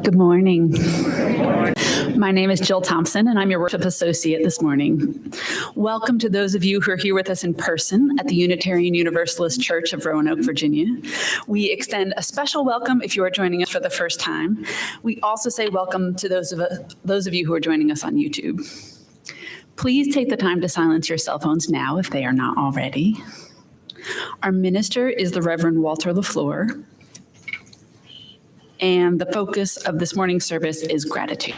Good morning. My name is Jill Thompson, and I'm your worship associate this morning. Welcome to those of you who are here with us in person at the Unitarian Universalist Church of Roanoke, Virginia. We extend a special welcome if you are joining us for the first time. We also say welcome to those of you who are joining us on YouTube. Please take the time to silence your cell phones now if they are not already. Our minister is the Reverend Walter LaFleur. And the focus of this morning's service is gratitude.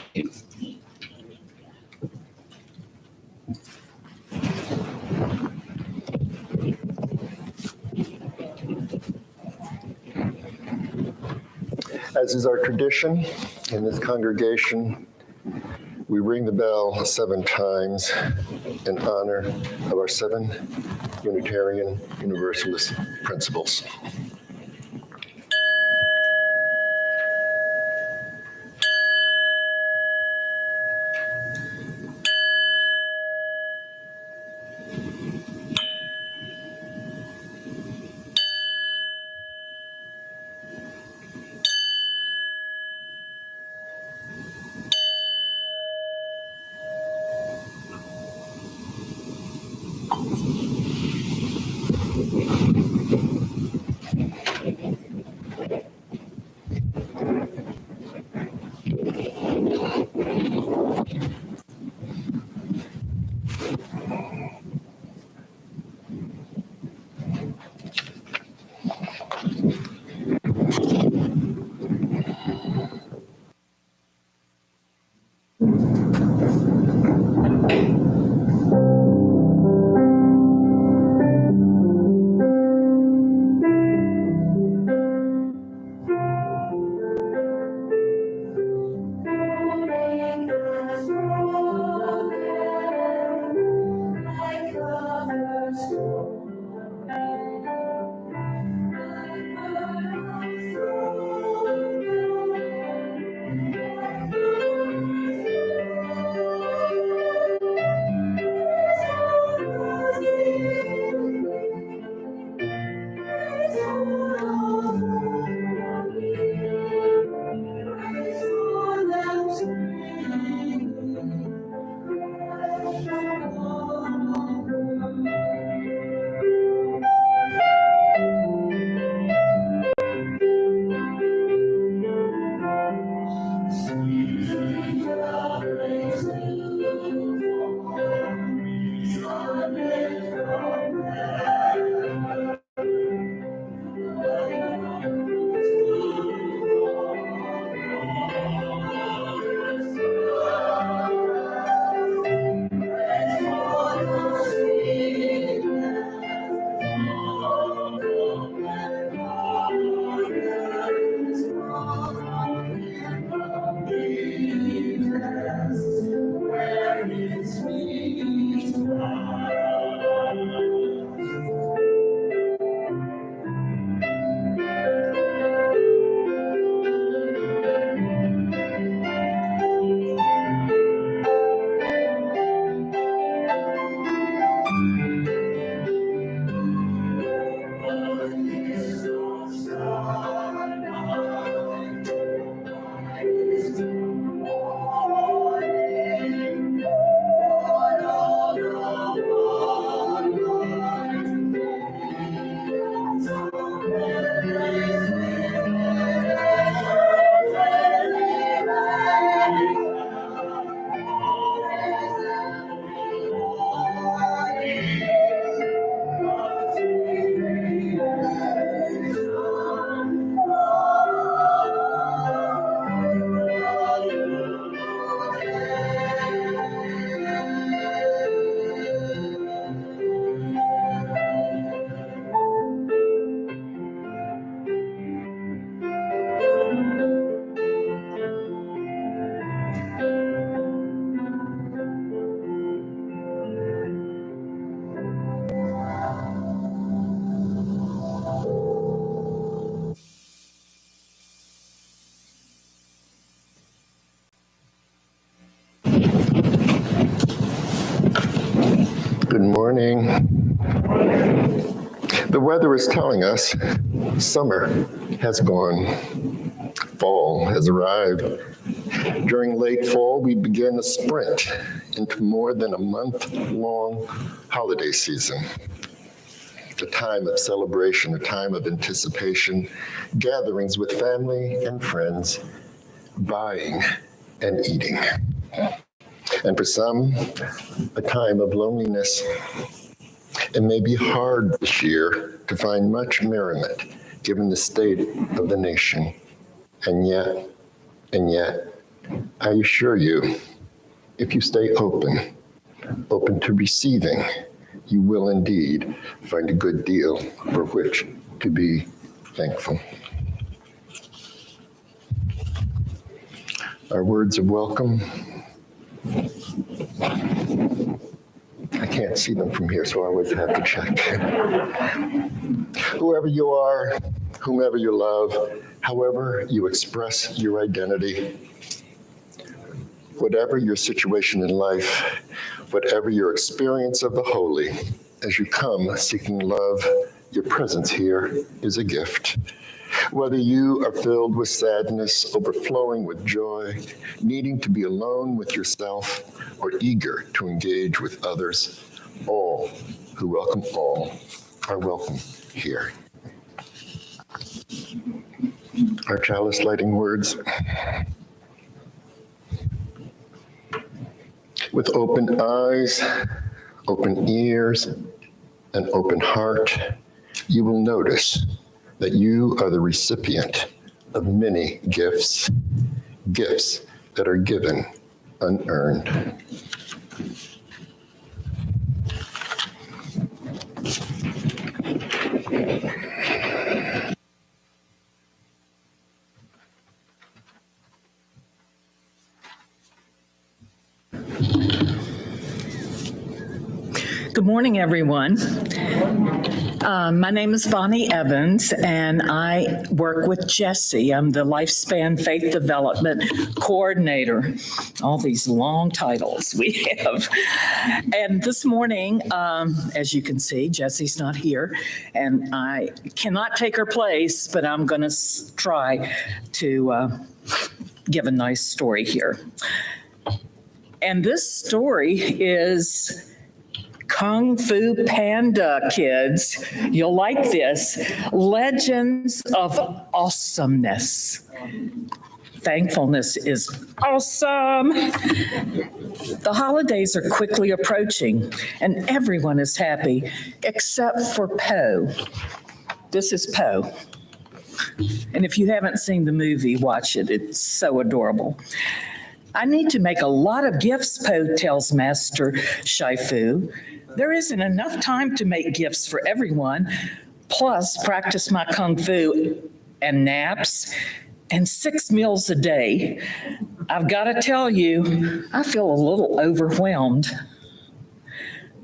As is our tradition in this congregation, we ring the bell 7 times in honor of our 7 Unitarian Universalist principles. Good morning. The weather is telling us summer has gone. fall has arrived. During late fall, we begin a sprint into more than a month-long holiday season. A time of celebration, a time of anticipation, gatherings with family and friends, buying and eating. And for some, a time of loneliness. It may be hard this year to find much merriment given the state of the nation. And yet, I assure you, if you stay open to receiving, you will indeed find a good deal for which to be thankful. Our words of welcome. I can't see them from here, so I always have to check. Whoever you are, whomever you love, however you express your identity, whatever your situation in life, whatever your experience of the holy, as you come seeking love, your presence here is a gift. Whether you are filled with sadness, overflowing with joy, needing to be alone with yourself, or eager to engage with others, all who welcome all are welcome here. Our chalice lighting words. With open eyes, open ears, and open heart, you will notice that you are the recipient of many gifts, gifts that are given unearned. Good morning, everyone. My name is Bonnie Evans, and I work with Jesse. I'm the Lifespan Faith Development Coordinator. All these long titles we have. And this morning, as you can see, Jesse's not here, and I cannot take her place, but I'm going to try to give a nice story here. And this story is Kung Fu Panda, kids. You'll like this. Legends of Awesomeness. Thankfulness is awesome. The holidays are quickly approaching, and everyone is happy except for Poe. This is Poe. And if you haven't seen the movie, watch it. It's so adorable. I need to make a lot of gifts, Poe tells Master Shifu. There isn't enough time to make gifts for everyone, plus practice my kung fu and naps and 6 meals a day. I've got to tell you, I feel a little overwhelmed.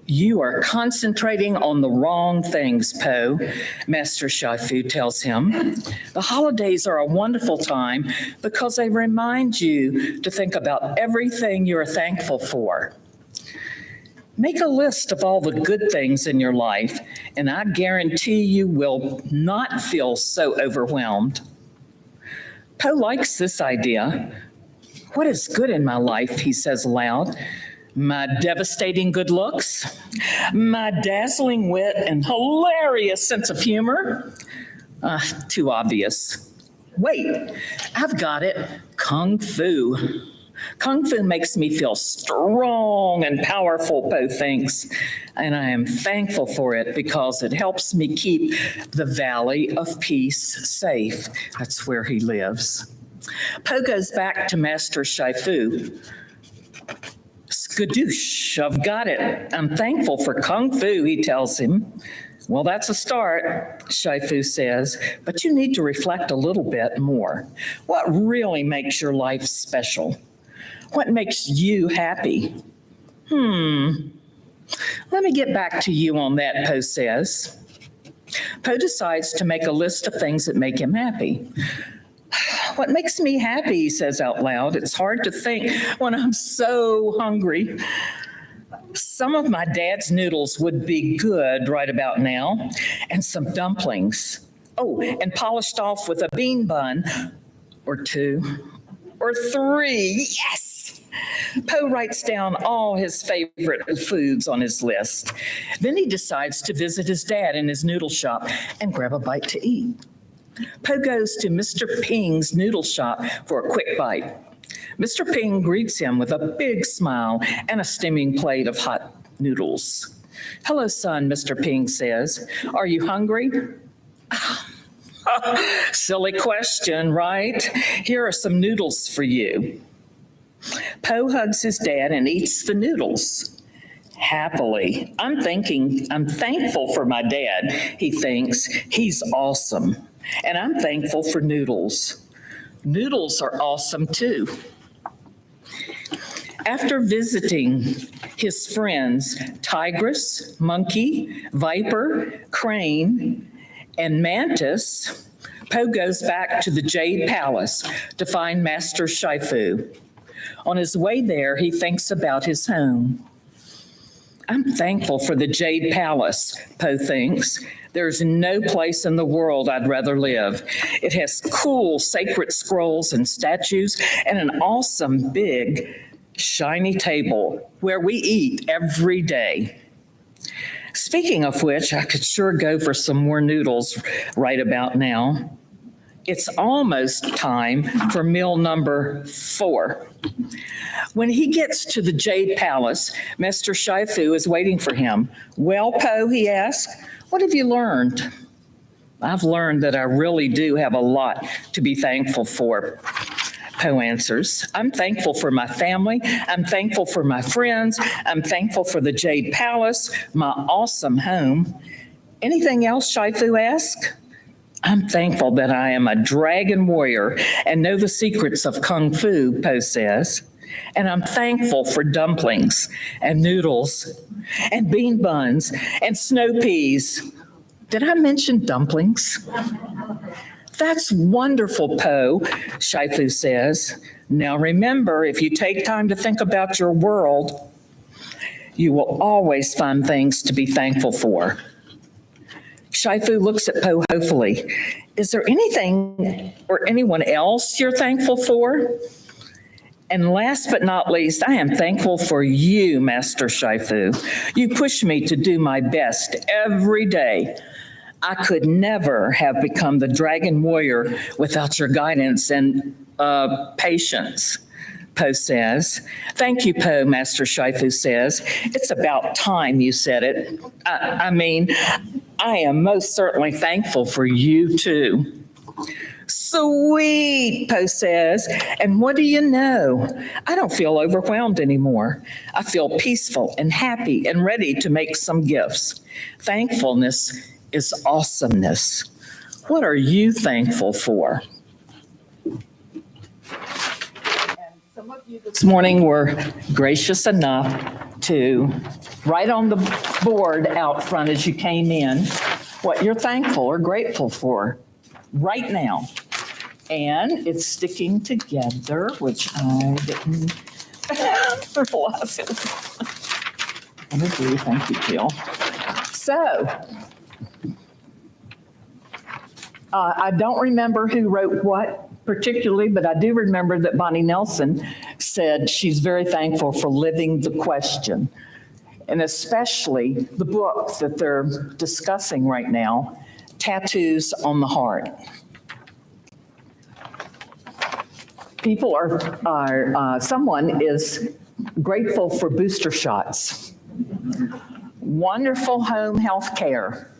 You are concentrating on the wrong things, Poe, Master Shifu tells him. The holidays are a wonderful time because they remind you to think about everything you're thankful for. Make a list of all the good things in your life, and I guarantee you will not feel so overwhelmed. Poe likes this idea. What is good in my life, he says aloud. My devastating good looks, my dazzling wit and hilarious sense of humor. Too obvious. Wait, I've got it. Kung Fu. Kung Fu makes me feel strong and powerful, Poe thinks, and I am thankful for it because it helps me keep the Valley of Peace safe. That's where he lives. Poe goes back to Master Shifu. Skadoosh, I've got it. I'm thankful for Kung Fu, he tells him. Well, that's a start, Shifu says, but you need to reflect a little bit more. What really makes your life special? What makes you happy? Let me get back to you on that, Poe says. Poe decides to make a list of things that make him happy. What makes me happy, he says out loud. It's hard to think when I'm so hungry. Some of my dad's noodles would be good right about now, and some dumplings. Oh, and polished off with a bean bun or 2 or 3. Yes! Poe writes down all his favorite foods on his list. Then he decides to visit his dad in his noodle shop and grab a bite to eat. Poe goes to Mr. Ping's noodle shop for a quick bite. Mr. Ping greets him with a big smile and a steaming plate of hot noodles. "Hello, son," Mr. Ping says. "Are you hungry?" Silly question, right? "Here are some noodles for you." Poe hugs his dad and eats the noodles happily. I'm thankful for my dad, he thinks. He's awesome. And I'm thankful for noodles. Noodles are awesome too. After visiting his friends, Tigress, Monkey, Viper, Crane, and Mantis, Poe goes back to the Jade Palace to find Master Shifu. On his way there, he thinks about his home. I'm thankful for the Jade Palace, Poe thinks. There's no place in the world I'd rather live. It has cool sacred scrolls and statues and an awesome big shiny table where we eat every day. Speaking of which, I could sure go for some more noodles right about now. It's almost time for meal number 4. When he gets to the Jade Palace, Master Shifu is waiting for him. "Well, Poe," he asks, "what have you learned?" "I've learned that I really do have a lot to be thankful for," Poe answers. "I'm thankful for my family. I'm thankful for my friends. I'm thankful for the Jade Palace, my awesome home." "Anything else?" Shifu asks. "I'm thankful that I am a dragon warrior and know the secrets of Kung Fu," Poe says. "And I'm thankful for dumplings and noodles and bean buns and snow peas." Did I mention dumplings? "That's wonderful, Poe," Shifu says. "Now remember, if you take time to think about your world, you will always find things to be thankful for." Shifu looks at Poe hopefully. "Is there anything or anyone else you're thankful for?" "And last but not least, I am thankful for you, Master Shifu. You push me to do my best every day. I could never have become the dragon warrior without your guidance and patience," Poe says. "Thank you, Poe," Master Shifu says. "It's about time you said it. I am most certainly thankful for you too." "Sweet," Poe says. "And what do you know? I don't feel overwhelmed anymore. I feel peaceful and happy and ready to make some gifts. Thankfulness is awesomeness. What are you thankful for?" And some of you this morning were gracious enough to write on the board out front as you came in what you're thankful or grateful for right now. And it's sticking together, which I didn't realize it was. I agree. Thank you, Jill. So, I don't remember who wrote what particularly, but I do remember that Bonnie Nelson said she's very thankful for living the question, and especially the book that they're discussing right now, Tattoos on the Heart. Someone is grateful for booster shots, wonderful home health care,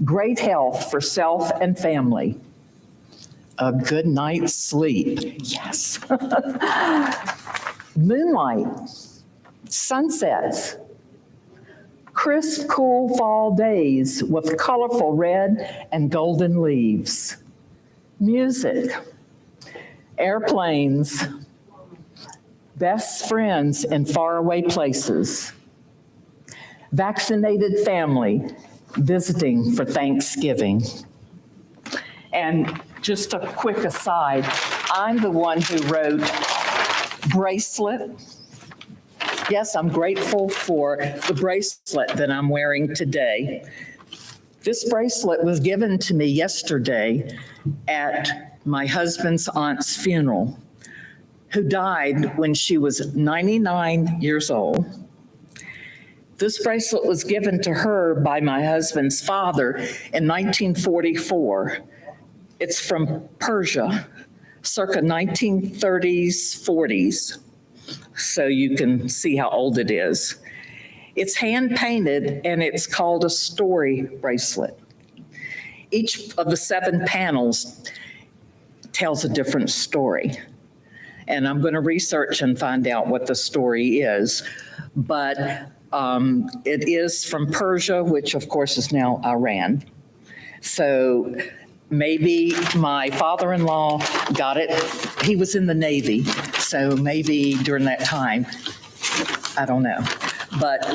great health for self and family, a good night's sleep, yes, moonlight, sunsets, crisp, cool fall days with colorful red and golden leaves, music, airplanes, best friends in faraway places, vaccinated family visiting for Thanksgiving. And just a quick aside, I'm the one who wrote bracelet. Yes, I'm grateful for the bracelet that I'm wearing today. This bracelet was given to me yesterday at my husband's aunt's funeral, who died when she was 99 years old. This bracelet was given to her by my husband's father in 1944. It's from Persia, circa 1930s, 40s, so you can see how old it is. It's hand painted and it's called a story bracelet. Each of the 7 panels tells a different story. And I'm going to research and find out what the story is. But it is from Persia, which of course is now Iran. So maybe my father-in-law got it. He was in the Navy, so maybe during that time, I don't know. But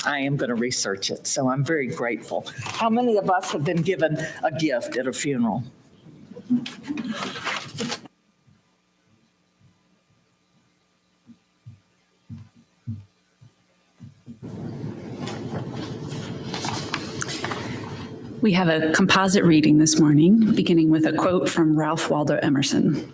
I am going to research it, so I'm very grateful. How many of us have been given a gift at a funeral? We have a composite reading this morning, beginning with a quote from Ralph Waldo Emerson.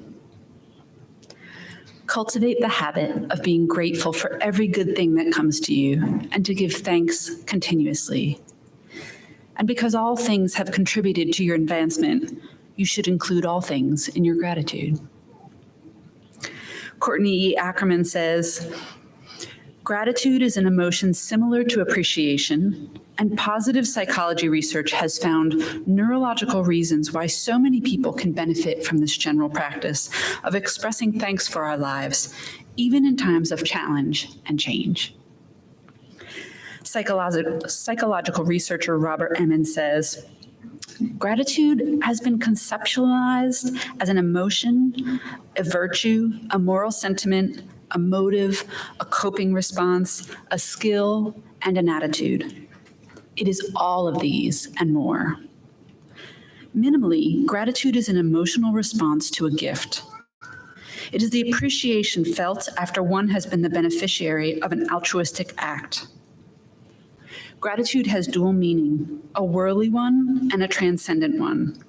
Cultivate the habit of being grateful for every good thing that comes to you and to give thanks continuously. And because all things have contributed to your advancement, you should include all things in your gratitude. Courtney E. Ackerman says, gratitude is an emotion similar to appreciation, and positive psychology research has found neurological reasons why so many people can benefit from this general practice of expressing thanks for our lives, even in times of challenge and change. Psychological researcher Robert Emmons says, gratitude has been conceptualized as an emotion, a virtue, a moral sentiment, a motive, a coping response, a skill, and an attitude. It is all of these and more. Minimally, gratitude is an emotional response to a gift. It is the appreciation felt after one has been the beneficiary of an altruistic act. Gratitude has dual meaning, a worldly one and a transcendent one.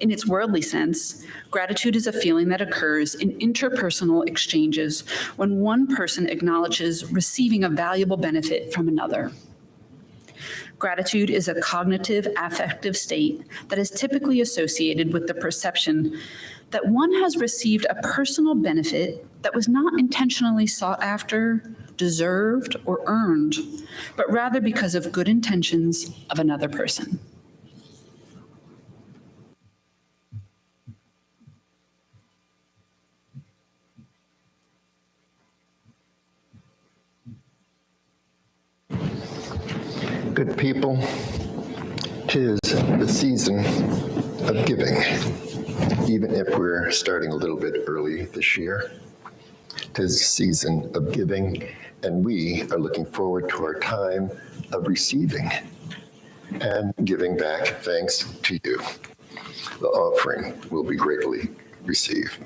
In its worldly sense, gratitude is a feeling that occurs in interpersonal exchanges when one person acknowledges receiving a valuable benefit from another. Gratitude is a cognitive, affective state that is typically associated with the perception that one has received a personal benefit that was not intentionally sought after, deserved, or earned, but rather because of good intentions of another person. Good people, 'tis the season of giving, even if we're starting a little bit early this year. 'Tis the season of giving, and we are looking forward to our time of receiving and giving back thanks to you. The offering will be greatly received.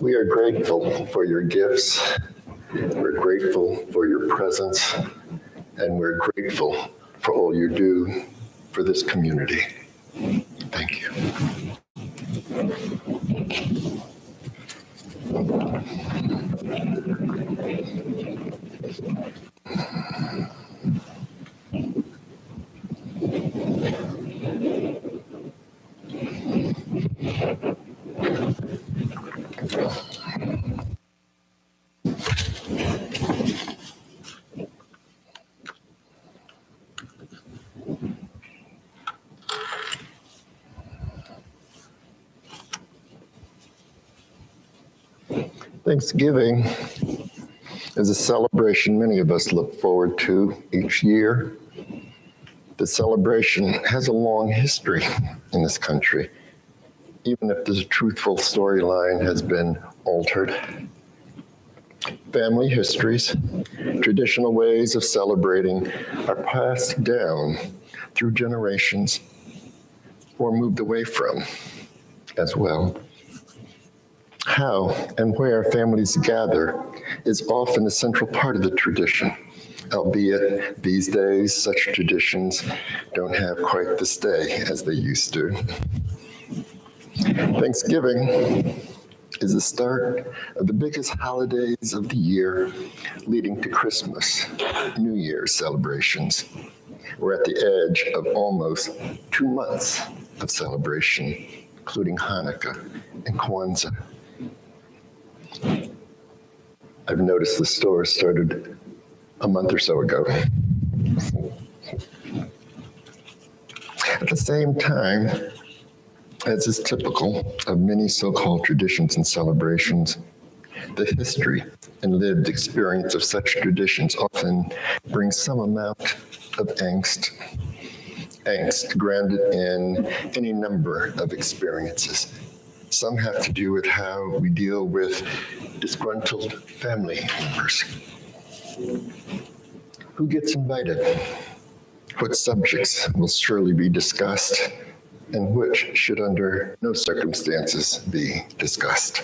We are grateful for your gifts. We're grateful for your presence, and we're grateful for all you do for this community. Thank you. Thanksgiving is a celebration many of us look forward to each year. The celebration has a long history in this country, even if the truthful storyline has been altered. Family histories, traditional ways of celebrating are passed down through generations or moved away from as well. How and where families gather is often a central part of the tradition, albeit these days such traditions don't have quite the stay as they used to. Thanksgiving is the start of the biggest holidays of the year, leading to Christmas, New Year's celebrations. We're at the edge of almost 2 months of celebration, including Hanukkah and Kwanzaa. I've noticed the store started a month or so ago. At the same time, as is typical of many so-called traditions and celebrations, the history and lived experience of such traditions often brings some amount of angst grounded in any number of experiences. Some have to do with how we deal with disgruntled family members. Who gets invited? What subjects will surely be discussed, and which should under no circumstances be discussed?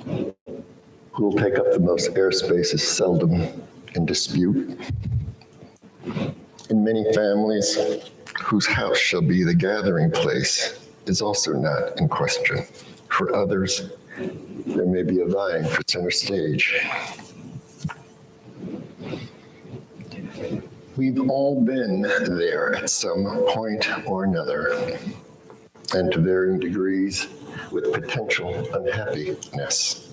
Who will take up the most airspace is seldom in dispute. In many families, whose house shall be the gathering place is also not in question. For others, there may be a vying for center stage. We've all been there at some point or another, and to varying degrees with potential unhappiness.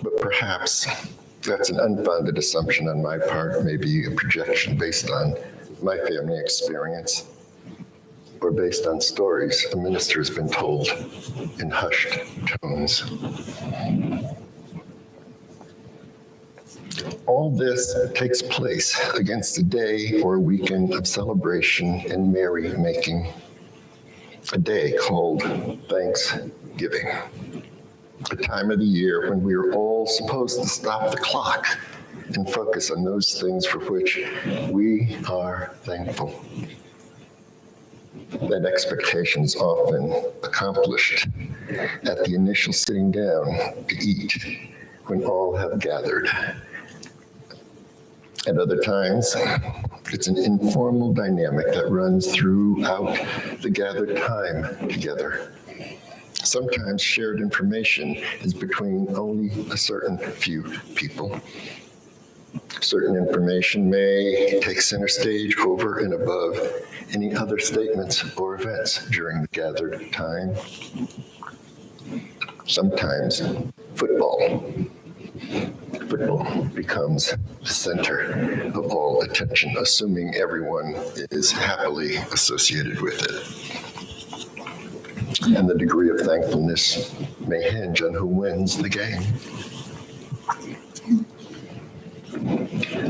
But perhaps that's an unfounded assumption on my part, maybe a projection based on my family experience, or based on stories a minister has been told in hushed tones. All this takes place against a day or weekend of celebration and merry-making, a day called Thanksgiving, a time of the year when we are all supposed to stop the clock and focus on those things for which we are thankful. That expectation is often accomplished at the initial sitting down to eat when all have gathered. At other times, it's an informal dynamic that runs throughout the gathered time together. Sometimes shared information is between only a certain few people. Certain information may take center stage over and above any other statements or events during the gathered time. Sometimes football. Football becomes the center of all attention, assuming everyone is happily associated with it. And the degree of thankfulness may hinge on who wins the game.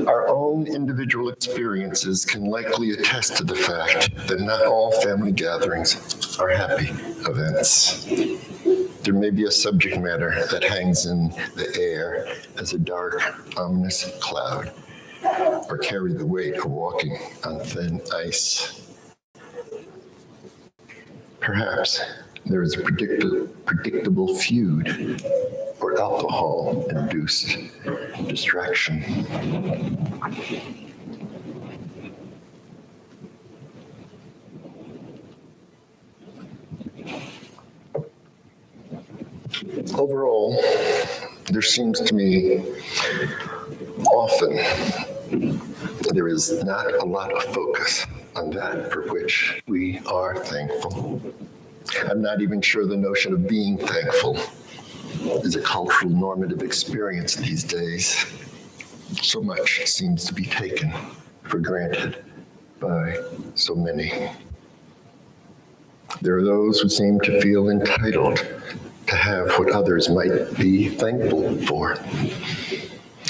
Our own individual experiences can likely attest to the fact that not all family gatherings are happy events. There may be a subject matter that hangs in the air as a dark, ominous cloud, or carry the weight of walking on thin ice. Perhaps there is a predictable feud or alcohol-induced distraction. Overall, there seems to me often there is not a lot of focus on that for which we are thankful. I'm not even sure the notion of being thankful is a cultural normative experience these days. So much seems to be taken for granted by so many. There are those who seem to feel entitled to have what others might be thankful for.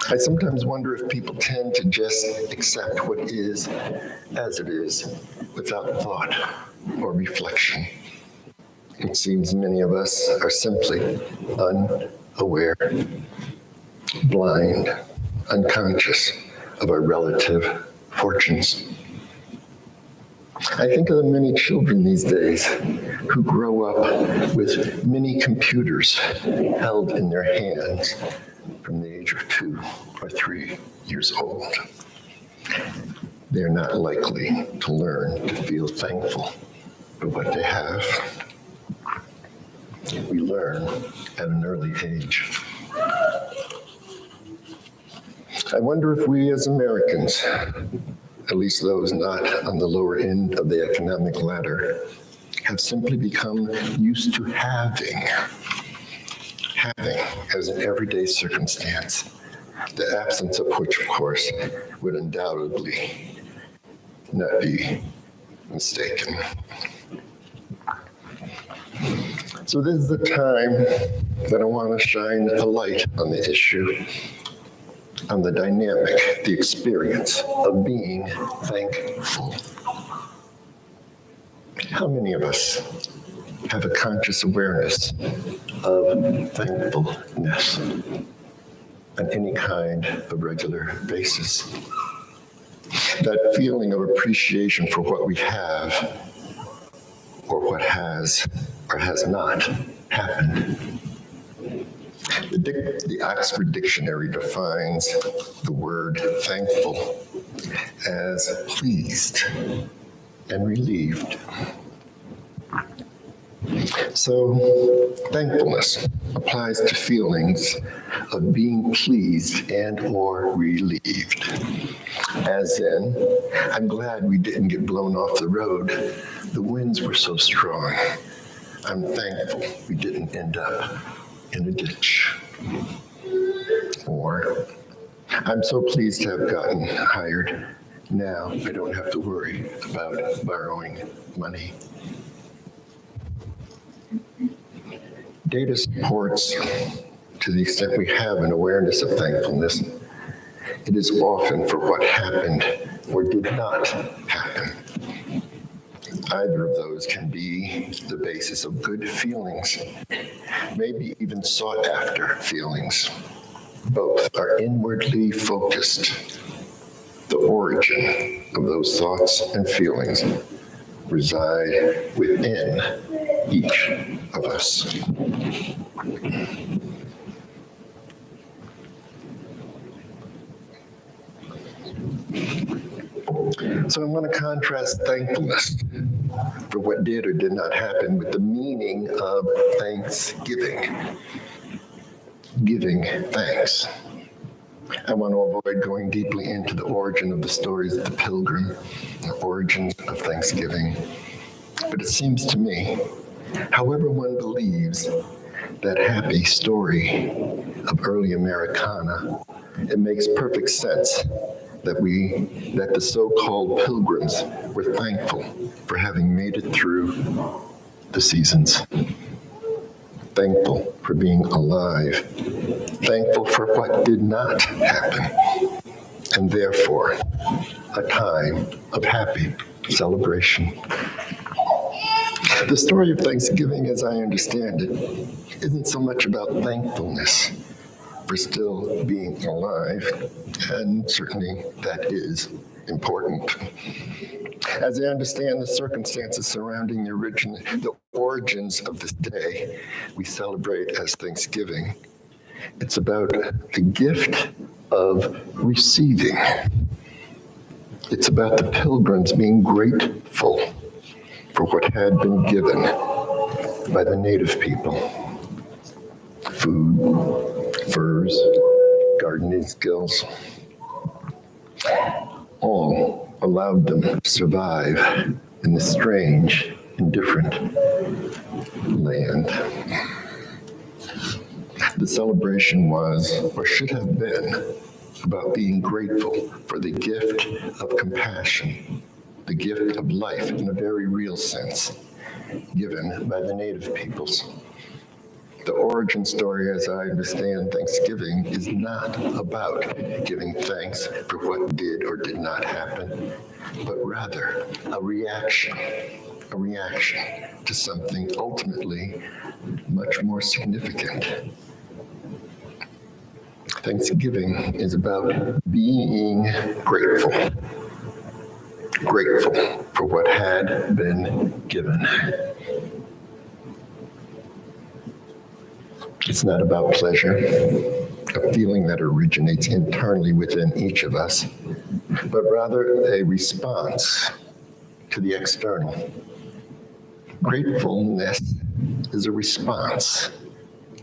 I sometimes wonder if people tend to just accept what is as it is without thought or reflection. It seems many of us are simply unaware, blind, unconscious of our relative fortunes. I think of the many children these days who grow up with mini computers held in their hands from the age of 2 or 3 years old. They're not likely to learn to feel thankful for what they have. We learn at an early age. I wonder if we as Americans, at least those not on the lower end of the economic ladder, have simply become used to having as an everyday circumstance, the absence of which, of course, would undoubtedly not be mistaken. So this is the time that I want to shine a light on the issue, on the dynamic, the experience of being thankful. How many of us have a conscious awareness of thankfulness on any kind of regular basis? That feeling of appreciation for what we have or what has or has not happened. The Oxford Dictionary defines the word thankful as pleased and relieved. So thankfulness applies to feelings of being pleased and or relieved. As in, I'm glad we didn't get blown off the road. The winds were so strong. I'm thankful we didn't end up in a ditch. Or, I'm so pleased to have gotten hired. Now I don't have to worry about borrowing money. Data supports, to the extent we have an awareness of thankfulness, it is often for what happened or did not happen. Either of those can be the basis of good feelings, maybe even sought after feelings. Both are inwardly focused. The origin of those thoughts and feelings reside within each of us. So I'm going to contrast thankfulness for what did or did not happen with the meaning of thanksgiving, giving thanks. I want to avoid going deeply into the origin of the stories of the pilgrim, the origins of Thanksgiving. But it seems to me, however one believes, that happy story of early Americana, it makes perfect sense that the so-called pilgrims were thankful for having made it through the seasons. Thankful for being alive. Thankful for what did not happen. And therefore, a time of happy celebration. The story of Thanksgiving, as I understand it, isn't so much about thankfulness for still being alive, and certainly that is important. As I understand the circumstances surrounding the origins of this day we celebrate as Thanksgiving, it's about the gift of receiving. It's about the pilgrims being grateful for what had been given by the native people. Food, furs, gardening skills, all allowed them to survive in this strange and different land. The celebration was, or should have been, about being grateful for the gift of compassion, the gift of life in a very real sense, given by the native peoples. The origin story, as I understand Thanksgiving, is not about giving thanks for what did or did not happen, but rather a reaction to something ultimately much more significant. Thanksgiving is about being grateful for what had been given. It's not about pleasure, a feeling that originates internally within each of us, but rather a response to the external. Gratefulness is a response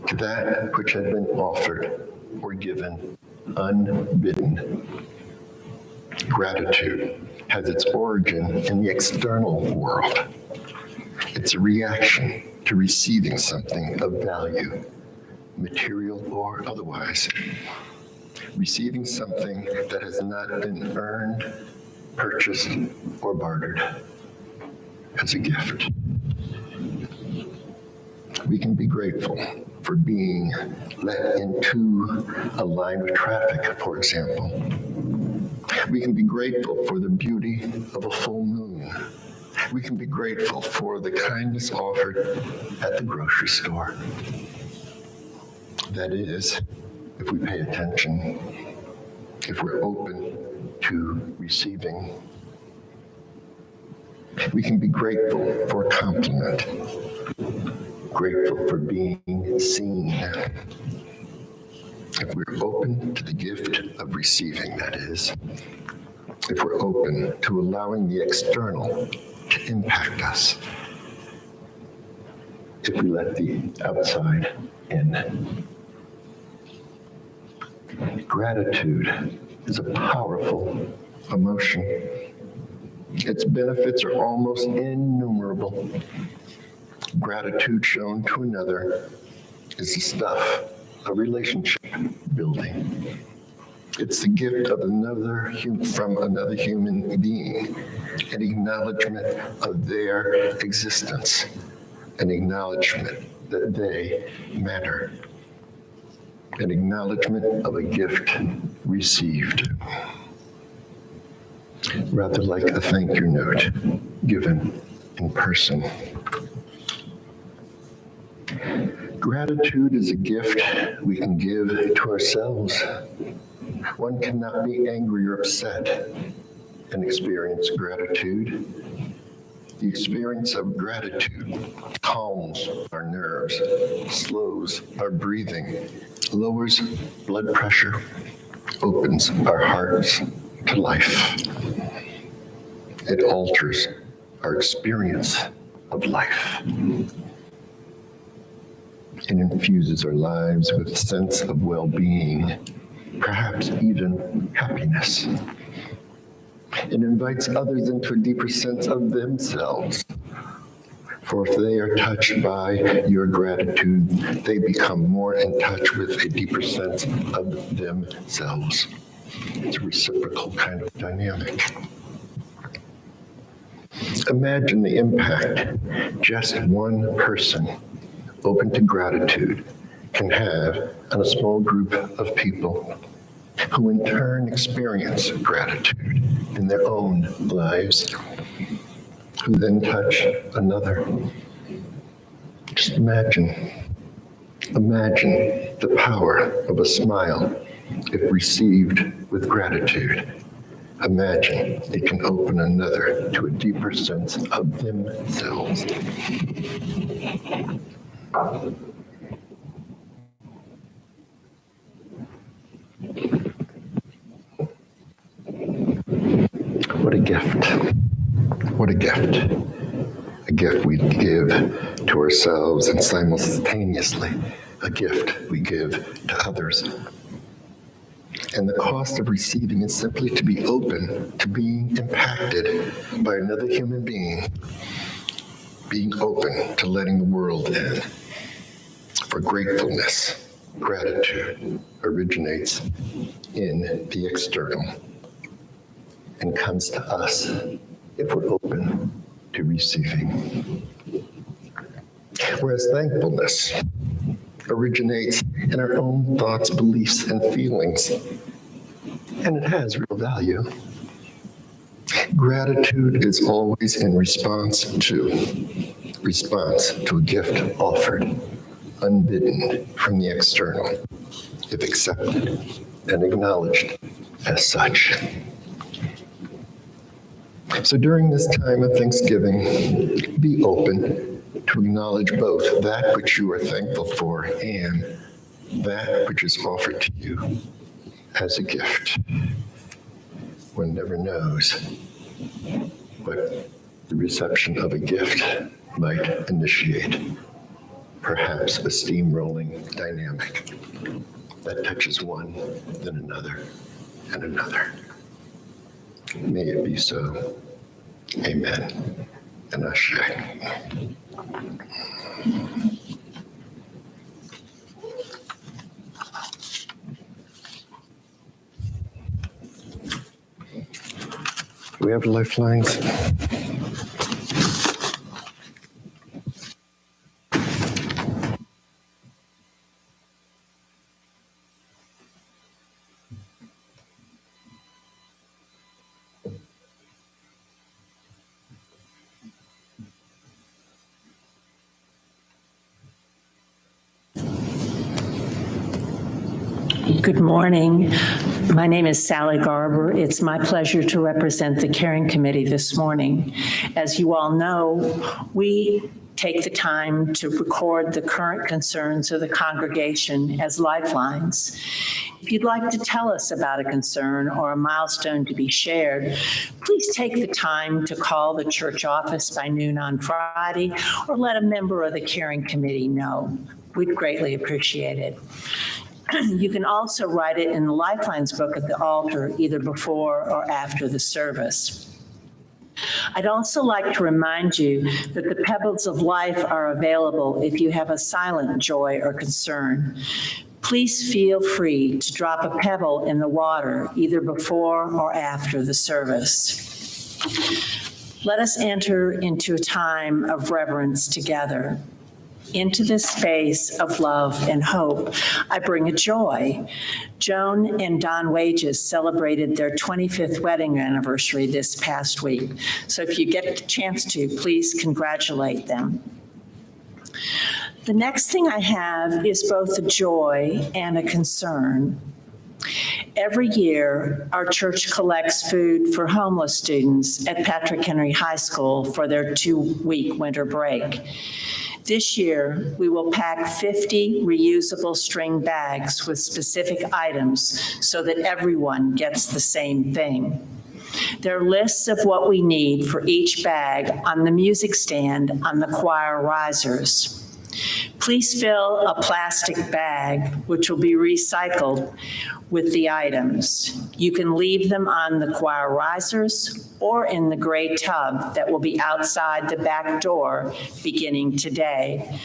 to that which had been offered or given unbidden. Gratitude has its origin in the external world. It's a reaction to receiving something of value, material or otherwise. Receiving something that has not been earned, purchased, or bartered as a gift. We can be grateful for being let into a line of traffic, for example. We can be grateful for the beauty of a full moon. We can be grateful for the kindness offered at the grocery store. That is, if we pay attention, if we're open to receiving. We can be grateful for a compliment, grateful for being seen. If we're open to the gift of receiving, that is, if we're open to allowing the external to impact us, if we let the outside in. Gratitude is a powerful emotion. Its benefits are almost innumerable. Gratitude shown to another is the stuff of relationship building. It's the gift of from another human being, an acknowledgement of their existence, an acknowledgement that they matter, an acknowledgement of a gift received, rather like a thank you note given in person. Gratitude is a gift we can give to ourselves. One cannot be angry or upset and experience gratitude. The experience of gratitude calms our nerves, slows our breathing, lowers blood pressure, opens our hearts to life. It alters our experience of life. It infuses our lives with a sense of well-being, perhaps even happiness. It invites others into a deeper sense of themselves, For if they are touched by your gratitude, they become more in touch with a deeper sense of themselves. It's a reciprocal kind of dynamic. Imagine the impact just one person open to gratitude can have on a small group of people who in turn experience gratitude in their own lives, who then touch another. Just imagine the power of a smile if received with gratitude. Imagine it can open another to a deeper sense of themselves. What a gift. What a gift. A gift we give to ourselves and simultaneously a gift we give to others. And the cost of receiving is simply to be open to being impacted by another human being, being open to letting the world in. For gratefulness, gratitude originates in the external and comes to us if we're open to receiving. Whereas thankfulness originates in our own thoughts, beliefs, and feelings, and it has real value. Gratitude is always in response to a gift offered, unbidden from the external, if accepted and acknowledged as such. So during this time of Thanksgiving, be open to acknowledge both that which you are thankful for and that which is offered to you as a gift. One never knows what the reception of a gift might initiate. Perhaps a steamrolling dynamic that touches one, then another, and another. May it be so. Amen. And Ashe. Do we have lifelines? Good morning. My name is Sally Garber. It's my pleasure to represent the Caring Committee this morning. As you all know, we take the time to record the current concerns of the congregation as lifelines. If you'd like to tell us about a concern or a milestone to be shared, please take the time to call the church office by noon on Friday or let a member of the Caring Committee know. We'd greatly appreciate it. You can also write it in the Lifelines book at the altar, either before or after the service. I'd also like to remind you that the Pebbles of Life are available if you have a silent joy or concern. Please feel free to drop a pebble in the water, either before or after the service. Let us enter into a time of reverence together. Into this space of love and hope, I bring a joy. Joan and Don Wages celebrated their 25th wedding anniversary this past week. So if you get a chance to, please congratulate them. The next thing I have is both a joy and a concern. Every year, our church collects food for homeless students at Patrick Henry High School for their 2-week winter break. This year, we will pack 50 reusable string bags with specific items so that everyone gets the same thing. There are lists of what we need for each bag on the music stand on the choir risers. Please fill a plastic bag, which will be recycled, with the items. You can leave them on the choir risers or in the gray tub that will be outside the back door beginning today.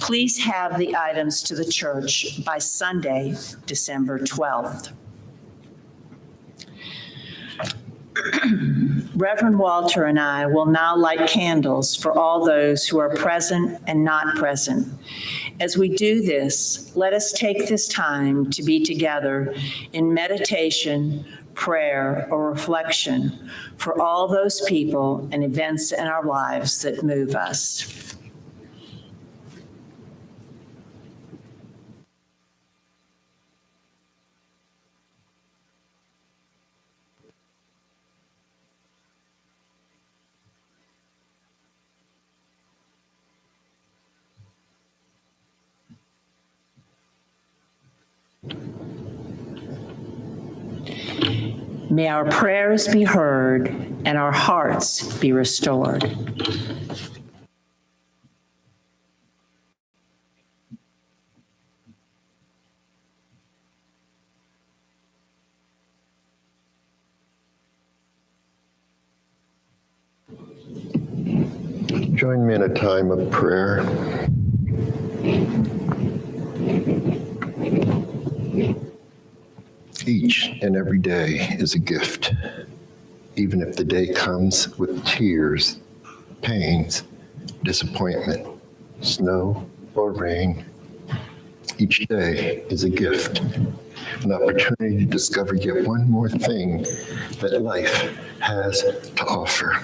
Please have the items to the church by Sunday, December 12th. Reverend Walter and I will now light candles for all those who are present and not present. As we do this, let us take this time to be together in meditation, prayer, or reflection for all those people and events in our lives that move us. May our prayers be heard and our hearts be restored. Join me in a time of prayer. Each and every day is a gift, even if the day comes with tears, pains, disappointment, snow, or rain. Each day is a gift, an opportunity to discover yet one more thing that life has to offer,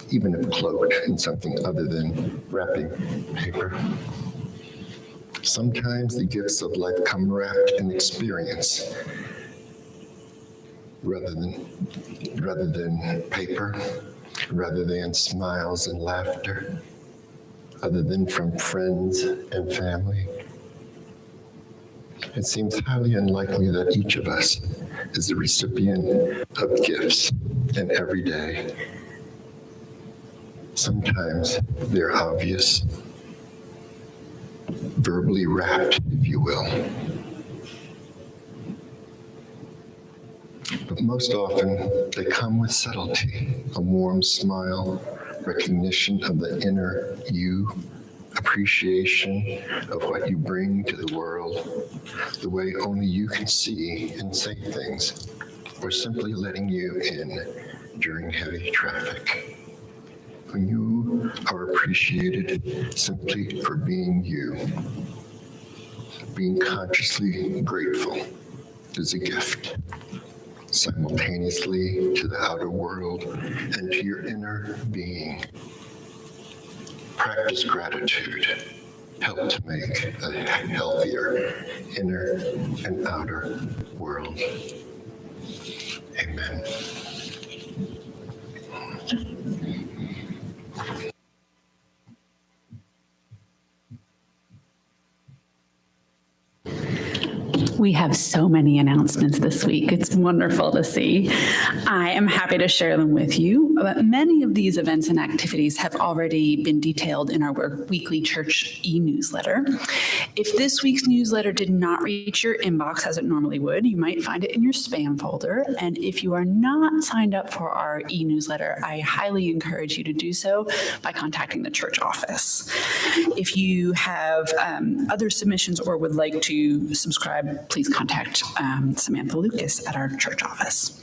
even if cloaked in something other than wrapping paper. Sometimes the gifts of life come wrapped in experience rather than paper, rather than smiles and laughter, other than from friends and family. It seems highly unlikely that each of us is the recipient of gifts in every day. Sometimes they're obvious, verbally wrapped, if you will. But most often, they come with subtlety, a warm smile, recognition of the inner you, appreciation of what you bring to the world, the way only you can see and say things, or simply letting you in during heavy traffic. When you are appreciated simply for being you, being consciously grateful is a gift, simultaneously to the outer world and to your inner being. Practice gratitude. Help to make a healthier inner and outer world. Amen. We have so many announcements this week. It's wonderful to see. I am happy to share them with you. But many of these events and activities have already been detailed in our weekly church e-newsletter. If this week's newsletter did not reach your inbox as it normally would, you might find it in your spam folder. And if you are not signed up for our e-newsletter, I highly encourage you to do so by contacting the church office. If you have other submissions or would like to subscribe, please contact Samantha Lucas at our church office.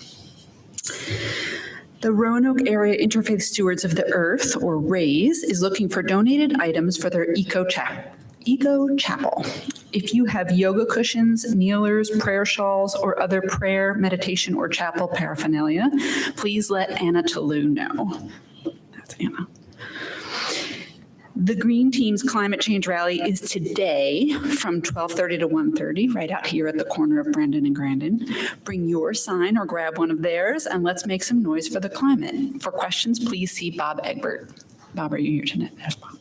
The Roanoke Area Interfaith Stewards of the Earth, or RAISE, is looking for donated items for their Eco Chapel. If you have yoga cushions, kneelers, prayer shawls, or other prayer, meditation, or chapel paraphernalia, please let Anna Toulouse know. That's Anna. The Green Team's climate change rally is today from 12:30 to 1:30, right out here at the corner of Brandon and Grandin. Bring your sign or grab one of theirs, and let's make some noise for the climate. For questions, please see Bob Egbert. Bob, are you here tonight? Yes, Bob.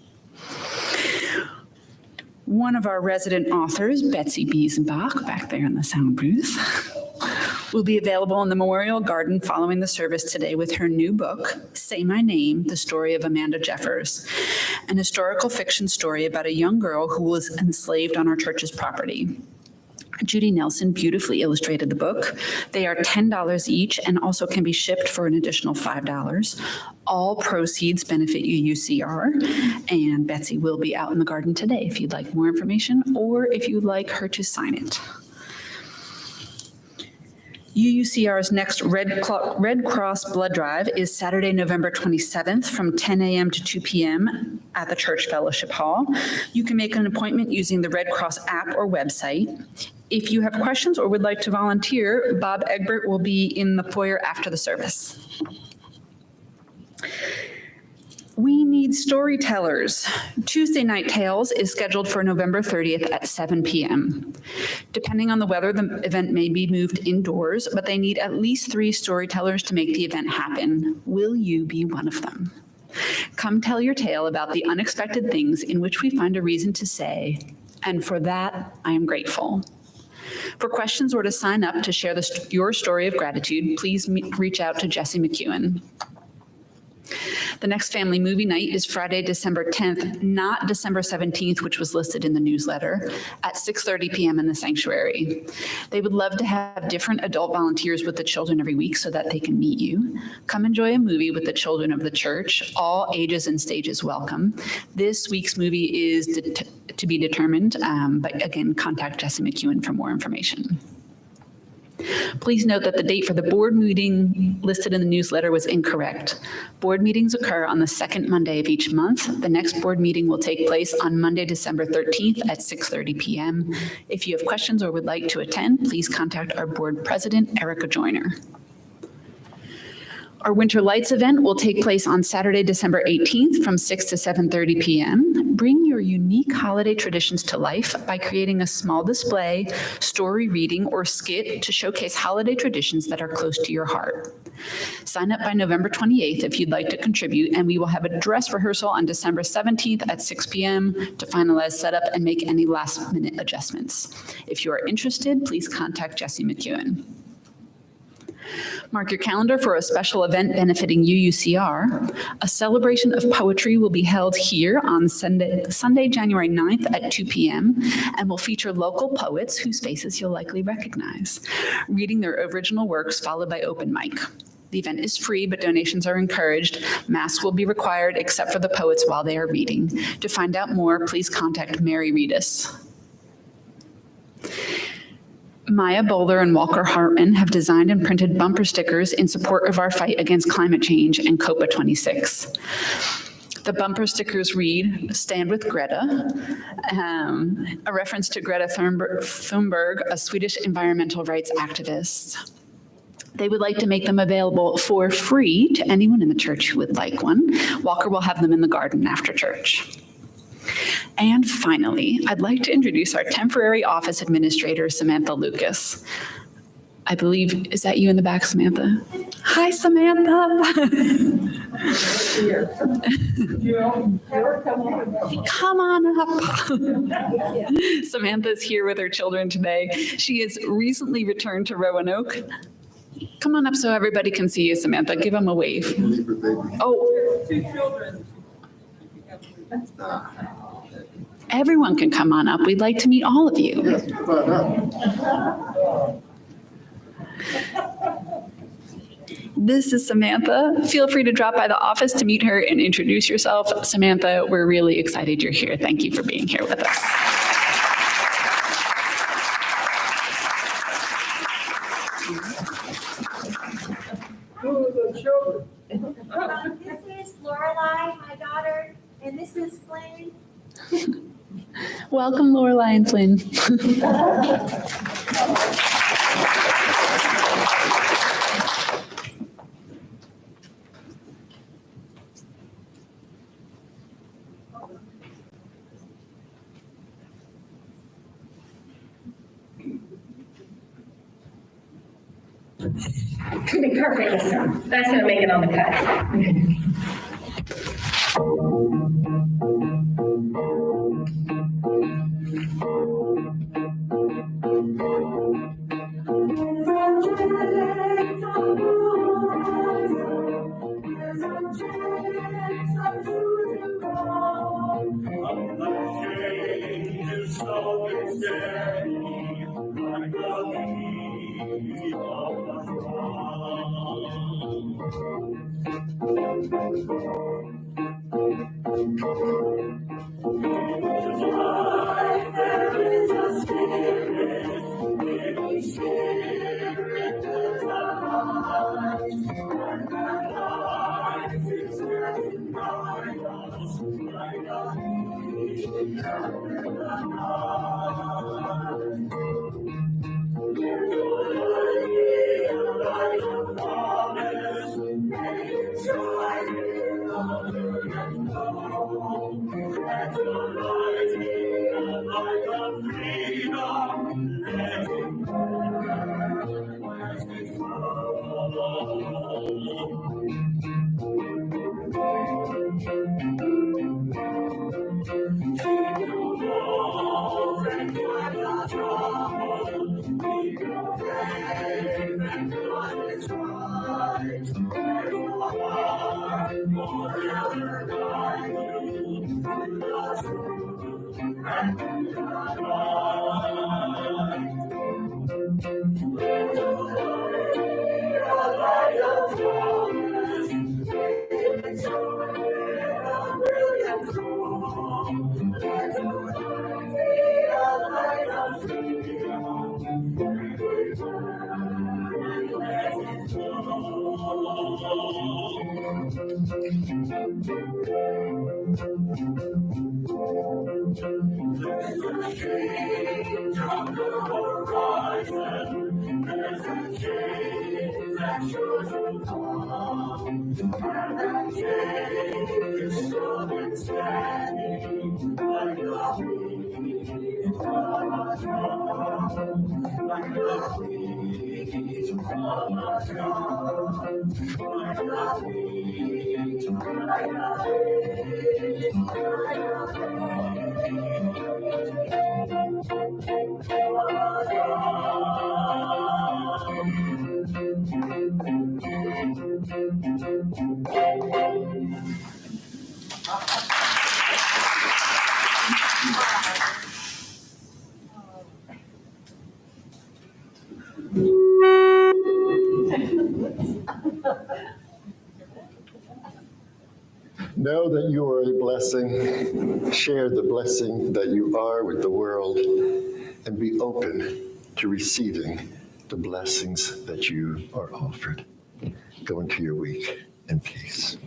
One of our resident authors, Betsy Biesenbach, back there in the sound booth, will be available in the Memorial Garden following the service today with her new book, Say My Name, The Story of Amanda Jeffers, an historical fiction story about a young girl who was enslaved on our church's property. Judy Nelson beautifully illustrated the book. They are $10 each and also can be shipped for an additional $5. All proceeds benefit UUCR, and Betsy will be out in the garden today if you'd like more information or if you'd like her to sign it. UUCR's next Red Cross blood drive is Saturday, November 27th from 10 a.m. to 2 p.m. at the Church Fellowship Hall. You can make an appointment using the Red Cross app or website. If you have questions or would like to volunteer, Bob Egbert will be in the foyer after the service. We need storytellers. Tuesday Night Tales is scheduled for November 30th at 7 p.m. Depending on the weather, the event may be moved indoors, but they need at least 3 storytellers to make the event happen. Will you be one of them? Come tell your tale about the unexpected things in which we find a reason to say, and for that, I am grateful. For questions or to sign up to share your story of gratitude, please reach out to Jesse McEwen. The next family movie night is Friday, December 10th, not December 17th, which was listed in the newsletter, at 6:30 p.m. in the sanctuary. They would love to have different adult volunteers with the children every week so that they can meet you. Come enjoy a movie with the children of the church. All ages and stages welcome. This week's movie is to be determined, but again, contact Jesse McEwen for more information. Please note that the date for the board meeting listed in the newsletter was incorrect. Board meetings occur on the second Monday of each month. The next board meeting will take place on Monday, December 13th at 6:30 p.m. If you have questions or would like to attend, please contact our board president, Erica Joyner. Our Winter Lights event will take place on Saturday, December 18th from 6 to 7:30 p.m. Bring your unique holiday traditions to life by creating a small display, story reading, or skit to showcase holiday traditions that are close to your heart. Sign up by November 28th if you'd like to contribute, and we will have a dress rehearsal on December 17th at 6 p.m. to finalize setup and make any last-minute adjustments. If you are interested, please contact Jesse McEwen. Mark your calendar for a special event benefiting UUCR. A celebration of poetry will be held here on Sunday, January 9th at 2 p.m. and will feature local poets whose faces you'll likely recognize, reading their original works followed by open mic. The event is free, but donations are encouraged. Masks will be required except for the poets while they are reading. To find out more, please contact Mary Reedus. Maya Bowler and Walker Hartman have designed and printed bumper stickers in support of our fight against climate change and COPA 26. The bumper stickers read, "Stand with Greta," a reference to Greta Thunberg, a Swedish environmental rights activist. They would like to make them available for free to anyone in the church who would like one. Walker will have them in the garden after church. And finally, I'd like to introduce our temporary office administrator, Samantha Lucas. I believe, is that you in the back, Samantha? Hi, Samantha. Come on up. Samantha's here with her children today. She has recently returned to Roanoke. Come on up so everybody can see you, Samantha. Give them a wave. Oh. 2 children. Everyone can come on up. We'd like to meet all of you. Yes, come on up. This is Samantha. Feel free to drop by the office to meet her and introduce yourself. Samantha, we're really excited you're here. Thank you for being here with us. Who are the children? This is Lorelai, my daughter, and this is Flynn. Welcome, Lorelai and Flynn. Perfect. That's going to make it on the cut. Know that you are a blessing. Share the blessing that you are with the world, and be open to receiving the blessings that you are offered. Go into your week in peace.